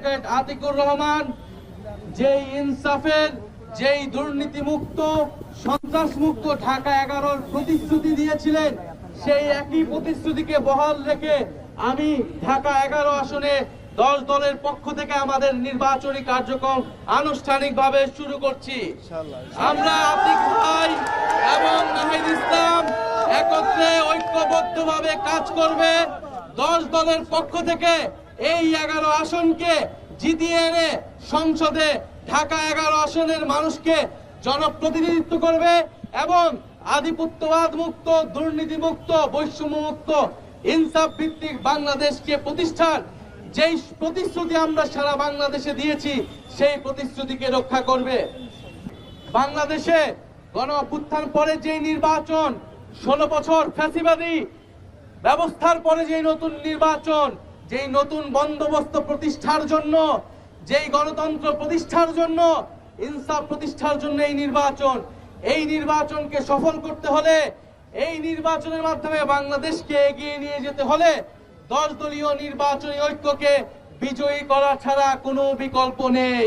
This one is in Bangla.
অ্যাডভোকেট আতিকুর রহমান যেই ইনসাফের, যেই দুর্নীতিমুক্ত, সন্ত্রাসমুক্ত ঢাকা 11-র প্রতিশ্রুতি দিয়েছিলেন, সেই একই প্রতিশ্রুতিকে বহাল রেখে আমি ঢাকা 11 আসনে 10 দলের পক্ষ থেকে আমাদের নির্বাচনী কার্যক্রম আনুষ্ঠানিকভাবে শুরু করছি। আমরা আতিক ভাই এবং নাহিদ ইসলাম একত্রে ঐক্যবদ্ধভাবে কাজ করবে। 10 দলের পক্ষ থেকে এই 11 আসনকে জিতিয়ে এনে সংসদে ঢাকা 11 আসনের মানুষকে জনপ্রতিনিধিত্ব করবে এবং আধিপত্যবাদ মুক্ত, দুর্নীতি মুক্ত, বৈষম্য মুক্ত, ইনসাফ ভিত্তিক বাংলাদেশকে প্রতিষ্ঠার যেই প্রতিশ্রুতি আমরা সারা বাংলাদেশে দিয়েছি, সেই প্রতিশ্রুতিকে রক্ষা করবে। বাংলাদেশে গণ অভ্যুত্থান পরে যেই নির্বাচন, 16 বছর ফ্যাসিবাদী ব্যবস্থার পরে যেই নতুন নির্বাচন, যেই নতুন বন্দোবস্ত প্রতিষ্ঠার জন্য, যেই গণতন্ত্র প্রতিষ্ঠার জন্য, ইনসাফ প্রতিষ্ঠার জন্য এই নির্বাচনকে সফল করতে হলে, এই নির্বাচনের মাধ্যমে বাংলাদেশকে এগিয়ে নিয়ে যেতে হলে 10 দলীয় নির্বাচনী ঐক্যকে বিজয়ী করা ছাড়া কোনো বিকল্প নেই।